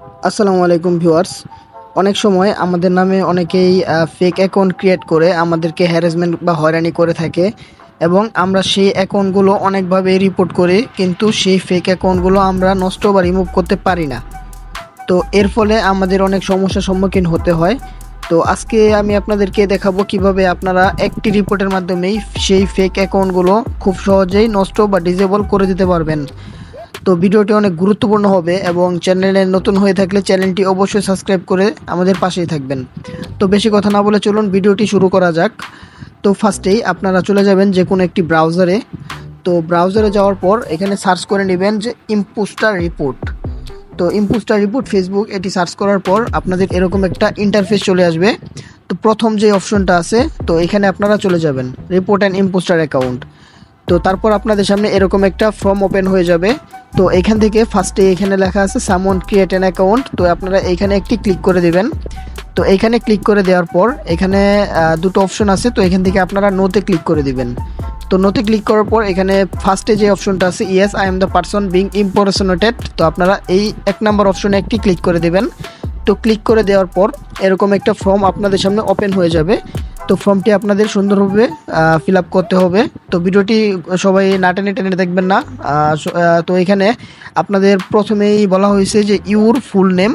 আসসালামু আলাইকুম ভিউয়ার্স। অনেক সময় আমাদের নামে অনেকেই ফেক অ্যাকাউন্ট ক্রিয়েট করে আমাদেরকে হ্যারাসমেন্ট বা হয়রানি করে থাকে এবং আমরা সেই অ্যাকাউন্টগুলো অনেকভাবে রিপোর্ট করি, কিন্তু সেই ফেক অ্যাকাউন্টগুলো আমরা নষ্ট বা রিমুভ করতে পারি না। তো এর ফলে আমাদের অনেক সমস্যার সম্মুখীন হতে হয়। তো আজকে আমি আপনাদেরকে দেখাবো কিভাবে আপনারা একটি রিপোর্টের মাধ্যমেই সেই ফেক অ্যাকাউন্টগুলো খুব সহজেই নষ্ট বা ডিসেবল করে দিতে পারবেন। তো ভিডিওটি অনেক গুরুত্বপূর্ণ হবে এবং চ্যানেলে নতুন হয়ে থাকলে চ্যানেলটি অবশ্যই সাবস্ক্রাইব করে আমাদের পাশেই থাকবেন। তো বেশি কথা না বলে চলুন ভিডিওটি শুরু করা যাক। তো ফার্স্টেই আপনারা চলে যাবেন যে কোনো একটি ব্রাউজারে। তো ব্রাউজারে যাওয়ার পর এখানে সার্চ করে নেবেন যে ইম্পোস্টার রিপোর্ট। তো ইম্পোস্টার রিপোর্ট ফেসবুক এটি সার্চ করার পর আপনাদের এরকম একটা ইন্টারফেস চলে আসবে। তো প্রথম যে অপশনটা আছে, তো এখানে আপনারা চলে যাবেন রিপোর্ট অ্যান্ড ইম্পোস্টার অ্যাকাউন্ট। তো তারপর আপনাদের সামনে এরকম একটা ফর্ম ওপেন হয়ে যাবে। তো এখান থেকে ফার্স্টে এখানে লেখা আছে সামন ক্রিয়েট অ্যান অ্যাকাউন্ট। তো আপনারা এইখানে একটি ক্লিক করে দিবেন। তো এইখানে ক্লিক করে দেওয়ার পর এখানে দুটো অপশন আছে, তো এখান থেকে আপনারা নোতে ক্লিক করে দিবেন। তো নোতে ক্লিক করার পর এখানে ফার্স্টে যে অপশনটা আছে yes I am the person being impersonated, তো আপনারা এই 1 নম্বর অপশনে একটি ক্লিক করে দিবেন। তো ক্লিক করে দেওয়ার পর এরকম একটা ফর্ম আপনাদের সামনে ওপেন হয়ে যাবে। তো ফর্মটি আপনাদের সুন্দরভাবে ফিল আপ করতে হবে। তো ভিডিওটি সবাই না টেনে টেনে দেখবেন না। তো এখানে আপনাদের প্রথমেই বলা হয়েছে যে ইউর ফুল নেম।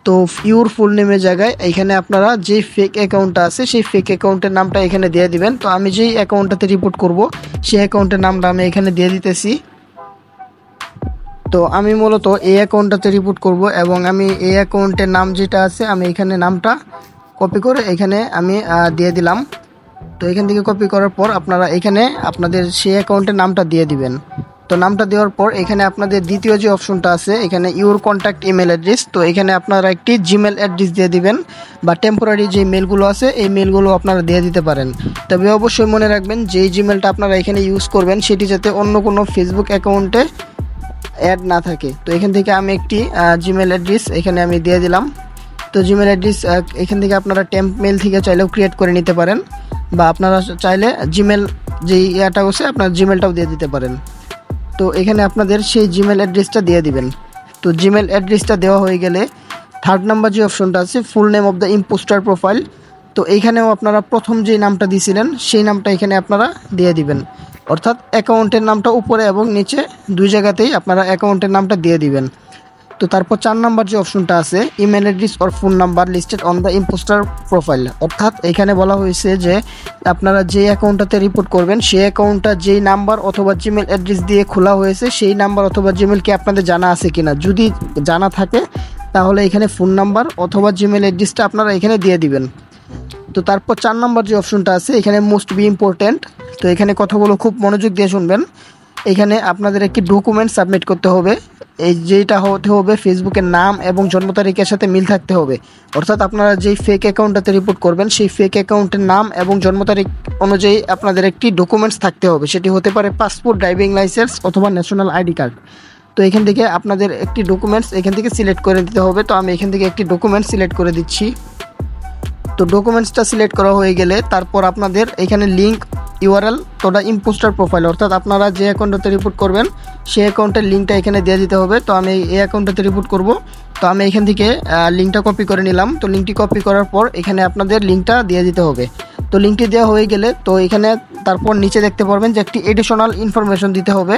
তো ইউর ফুল নেমের জায়গায় এখানে আপনারা যে ফেক অ্যাকাউন্টটা আছে সেই ফেক অ্যাকাউন্টের নামটা এখানে দিয়ে দিবেন। তো আমি যেই অ্যাকাউন্টটাতে রিপোর্ট করব সেই অ্যাকাউন্টের নামটা আমি এখানে দিয়ে দিতেছি। তো আমি মূলত এই অ্যাকাউন্টটাতে রিপোর্ট করব এবং আমি এই অ্যাকাউন্টের নাম যেটা আছে আমি এখানে নামটা কপি করে এখানে আমি দিয়ে দিলাম। তো এখান থেকে কপি করার পর আপনারা এখানে আপনাদের সেই অ্যাকাউন্টের নামটা দিয়ে দিবেন। তো নামটা দেওয়ার পর এখানে আপনাদের দ্বিতীয় যে অপশনটা আছে এখানে ইউর কন্ট্যাক্ট ইমেল অ্যাড্রেস, তো এখানে আপনারা একটি জিমেল অ্যাড্রেস দিয়ে দিবেন বা টেম্পোরারি যে মেলগুলো আছে এই মেলগুলো আপনারা দিয়ে দিতে পারেন। তবে অবশ্যই মনে রাখবেন যে জিমেলটা আপনারা এখানে ইউজ করবেন সেটি যাতে অন্য কোনো ফেসবুক অ্যাকাউন্টে অ্যাড না থাকে। তো এখান থেকে আমি একটি জিমেল অ্যাড্রেস এখানে আমি দিয়ে দিলাম। তো জিমেল অ্যাড্রেস এখান থেকে আপনারা টেম্প মেল থেকে চাইলেও ক্রিয়েট করে নিতে পারেন, বা আপনারা চাইলে জিমেল যেই ইয়াটা আছে আপনার জিমেলটাও দিয়ে দিতে পারেন। তো এখানে আপনাদের সেই জিমেল অ্যাড্রেসটা দিয়ে দিবেন। তো জিমেল অ্যাড্রেসটা দেওয়া হয়ে গেলে 3 নম্বর যে অপশনটা আছে full name of the impostor profile, তো এইখানেও আপনারা প্রথম যেই নামটা দিয়েছিলেন সেই নামটা এখানে আপনারা দিয়ে দিবেন। অর্থাৎ অ্যাকাউন্টের নামটা উপরে এবং নিচে দুই জায়গাতেই আপনারা অ্যাকাউন্টের নামটা দিয়ে দিবেন। তো তারপর 4 নম্বর যে অপশনটা আছে email address or phone number listed on the impostor profile, অর্থাৎ এখানে বলা হয়েছে যে আপনারা যে অ্যাকাউন্টটাতে রিপোর্ট করবেন সেই অ্যাকাউন্টটা যেই নাম্বার অথবা জিমেল অ্যাড্রেস দিয়ে খোলা হয়েছে সেই নাম্বার অথবা জিমেল কি আপনাদের জানা আছে কিনা। যদি জানা থাকে তাহলে এখানে ফোন নাম্বার অথবা জিমেল অ্যাড্রেসটা আপনারা এখানে দিয়ে দিবেন। তো তারপর 4 নম্বর যে অপশনটা আছে এখানে মোস্ট বি ইম্পর্ট্যান্ট, তো এখানে কথাগুলো খুব মনোযোগ দিয়ে শুনবেন। এখানে আপনাদের একটি ডকুমেন্ট সাবমিট করতে হবে, এই যেটা হতে হবে ফেসবুকের নাম এবং জন্ম তারিখের সাথে মিল থাকতে হবে। অর্থাৎ আপনারা যেই ফেক অ্যাকাউন্টটাতে রিপোর্ট করবেন সেই ফেক অ্যাকাউন্টের নাম এবং জন্ম তারিখ অনুযায়ী আপনাদের একটি ডকুমেন্টস থাকতে হবে, সেটি হতে পারে পাসপোর্ট, ড্রাইভিং লাইসেন্স অথবা ন্যাশনাল আইডি কার্ড। তো এখান থেকে আপনাদের একটি ডকুমেন্টস এখান থেকে সিলেক্ট করে দিতে হবে। তো আমি এখান থেকে একটি ডকুমেন্টস সিলেক্ট করে দিচ্ছি। তো ডকুমেন্টসটা সিলেক্ট করা হয়ে গেলে তারপর আপনাদের এখানে লিঙ্ক ইউআরএল তো ওটা ইম্পোস্টার প্রোফাইল, অর্থাৎ আপনারা যে অ্যাকাউন্টটাতে রিপোর্ট করবেন সেই অ্যাকাউন্টের লিঙ্কটা এখানে দিয়ে দিতে হবে। তো আমি এই অ্যাকাউন্টটাতে রিপোর্ট করব, তো আমি এখান থেকে লিঙ্কটা কপি করে নিলাম। তো লিঙ্কটি কপি করার পর এখানে আপনাদের লিঙ্কটা দিয়ে দিতে হবে। তো লিঙ্কটি দেওয়া হয়ে গেলে তো এখানে তারপর নিচে দেখতে পারবেন যে একটি এডিশনাল ইনফরমেশন দিতে হবে।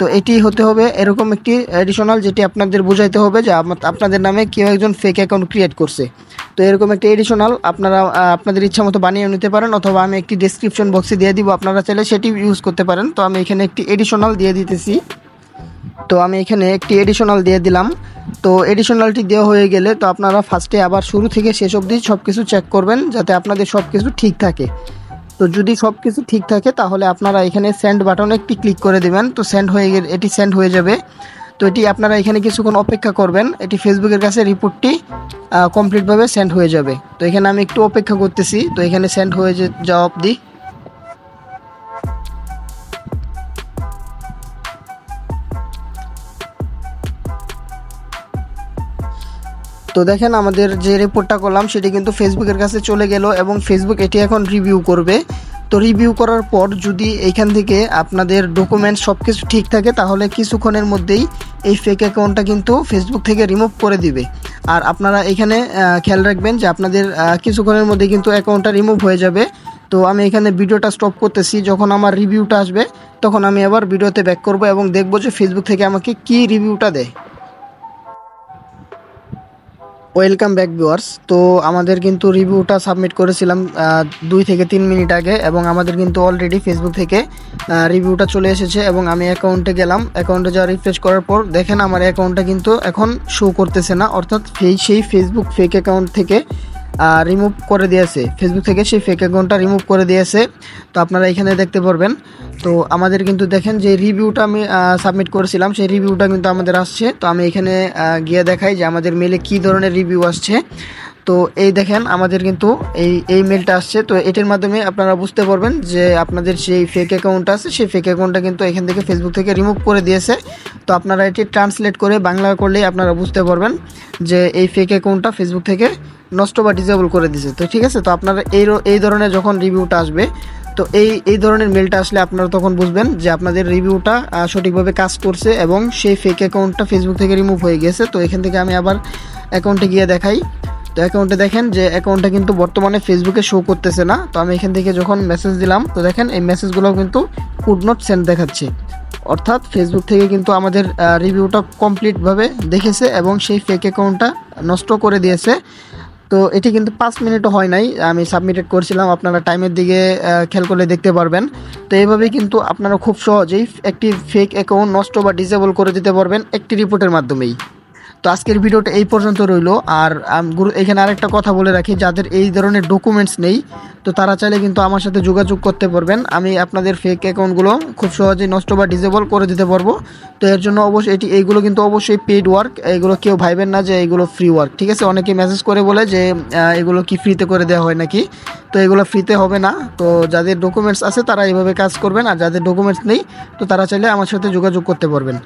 তো এটি হতে হবে এরকম একটি এডিশনাল, যেটি আপনাদের বোঝাইতে হবে যে আপনাদের নামে কেউ একজন ফেক অ্যাকাউন্ট ক্রিয়েট করছে। তো এরকম একটা এডিশনাল আপনারা আপনাদের ইচ্ছা মতো বানিয়ে নিতে পারেন, অথবা আমি একটি ডেসক্রিপশন বক্সে দিয়ে দিব, আপনারা চাইলে সেটি ইউজ করতে পারেন। তো আমি এখানে একটি এডিশনাল দিয়ে দিতেছি। তো আমি এখানে একটি এডিশনাল দিয়ে দিলাম। তো এডিশনালটি দেওয়া হয়ে গেলে তো আপনারা ফার্স্টে আবার শুরু থেকে শেষ অবধি সব কিছু চেক করবেন যাতে আপনাদের সব কিছু ঠিক থাকে। তো যদি সব কিছু ঠিক থাকে তাহলে আপনারা এখানে সেন্ড বাটনে একটি ক্লিক করে দেবেন। তো সেন্ড হয়ে গেলে এটি সেন্ড হয়ে যাবে। তো এটি আপনারা এখানে কিছুক্ষণ অপেক্ষা করবেন, এটি ফেসবুকের কাছে রিপোর্টটি কমপ্লিটভাবে সেন্ড হয়ে যাবে। তো এখানে আমি একটু অপেক্ষা করতেছি, তো এখানে সেন্ড হয়ে যাওয়া অবধি। তো দেখেন আমাদের যে রিপোর্টটা করলাম সেটি কিন্তু ফেসবুকের কাছে চলে গেল এবং ফেসবুক এটি এখন রিভিউ করবে। তো তো রিভিউ করার পর যদি এইখান থেকে আপনাদের ডকুমেন্টস সব কিছু ঠিক থাকে তাহলে কিছুক্ষণের মধ্যেই এই ফেক অ্যাকাউন্টটা কিন্তু ফেসবুক থেকে রিমুভ করে দিবে। আর আপনারা এখানে খেয়াল রাখবেন যে আপনাদের কিছুক্ষণের মধ্যে কিন্তু অ্যাকাউন্টটা রিমুভ হয়ে যাবে। তো আমি এখানে ভিডিওটা স্টপ করতেছি, যখন আমার রিভিউটা আসবে তখন আমি আবার ভিডিওতে ব্যাক করব এবং দেখব যে ফেসবুক থেকে আমাকে কি রিভিউটা দেয়। Welcome back viewers. তো আমাদের কিন্তু রিভিউটা সাবমিট করেছিলাম 2 থেকে 3 মিনিট আগে এবং আমাদের কিন্তু অলরেডি ফেসবুক থেকে রিভিউটা চলে এসেছে এবং আমি অ্যাকাউন্টে গেলাম। অ্যাকাউন্টে যা রিফ্রেশ করার পর দেখেন আমার অ্যাকাউন্টটা কিন্তু এখন শো করতেছে না, অর্থাৎ সেই ফেসবুক ফেক অ্যাকাউন্ট থেকে রিমুভ করে দিয়েছে, ফেসবুক থেকে সেই ফেক অ্যাকাউন্টটা রিমুভ করে দিয়েছে। তো আপনারা এখানে দেখতে পারবেন। তো আমাদের কিন্তু দেখেন যে রিভিউটা আমি সাবমিট করেছিলাম সেই রিভিউটা কিন্তু আমাদের আসছে। তো আমি এখানে গিয়ে দেখাই যে আমাদের মেলে কী ধরনের রিভিউ আসছে। তো এই দেখেন আমাদের কিন্তু এই মেলটা আসছে। তো এটার মাধ্যমে আপনারা বুঝতে পারবেন যে আপনাদের সেই ফেক অ্যাকাউন্টটা আছে সেই ফেক অ্যাকাউন্টটা কিন্তু এখান থেকে ফেসবুক থেকে রিমুভ করে দিয়েছে। তো আপনারা এটি ট্রান্সলেট করে বাংলা করলেই আপনারা বুঝতে পারবেন যে এই ফেক অ্যাকাউন্টটা ফেসবুক থেকে নষ্ট বা ডিসেবল করে দিয়েছে। তো ঠিক আছে, তো আপনারা এই ধরনের যখন রিভিউটা আসবে, তো এই ধরনের মেলটা আসলে আপনারা তখন বুঝবেন যে আপনাদের রিভিউটা সঠিকভাবে কাজ করছে এবং সেই ফেক অ্যাকাউন্টটা ফেসবুক থেকে রিমুভ হয়ে গেছে। তো এখান থেকে আমি আবার অ্যাকাউন্টে গিয়ে দেখাই। তো অ্যাকাউন্টে দেখেন যে অ্যাকাউন্টটা কিন্তু বর্তমানে ফেসবুকে শো করতেছে না। তো আমি এখান থেকে যখন মেসেজ দিলাম তো দেখেন এই মেসেজগুলো কিন্তু কুড নট সেন্ড দেখাচ্ছে, অর্থাৎ ফেসবুক থেকে কিন্তু আমাদের রিভিউটা কমপ্লিটভাবে দেখেছে এবং সেই ফেক অ্যাকাউন্টটা নষ্ট করে দিয়েছে। তো এটি কিন্তু 5 মিনিটও হয় নাই, আমি সাবমিটেড করছিলাম, আপনারা টাইমের দিকে খেয়াল করলে দেখতে পারবেন। তো এইভাবেই কিন্তু আপনারা খুব সহজেই একটি ফেক অ্যাকাউন্ট নষ্ট বা ডিসেবল করে দিতে পারবেন একটি রিপোর্টের মাধ্যমেই। তো আজকের ভিডিওটা এই পর্যন্ত রইল। আর এখানে আরেকটা কথা বলে রাখি, যাদের এই ধরনের ডকুমেন্টস নেই তো তারা চাইলে কিন্তু আমার সাথে যোগাযোগ করতে পারবেন, আমি আপনাদের ফেক অ্যাকাউন্টগুলো খুব সহজেই নষ্ট বা ডিসেবল করে দিতে পারবো। তো এর জন্য অবশ্যই এইগুলো কিন্তু অবশ্যই পেইড ওয়ার্ক, এগুলো কেউ ভাইবেন না যে এগুলো ফ্রি ওয়ার্ক, ঠিক আছে। অনেকে মেসেজ করে বলে যে এগুলো কি ফ্রিতে করে দেওয়া হয় নাকি, তো এগুলো ফ্রিতে হবে না। তো যাদের ডকুমেন্টস আছে তারা এইভাবে কাজ করবেন, আর যাদের ডকুমেন্টস নেই তো তারা চাইলে আমার সাথে যোগাযোগ করতে পারবেন।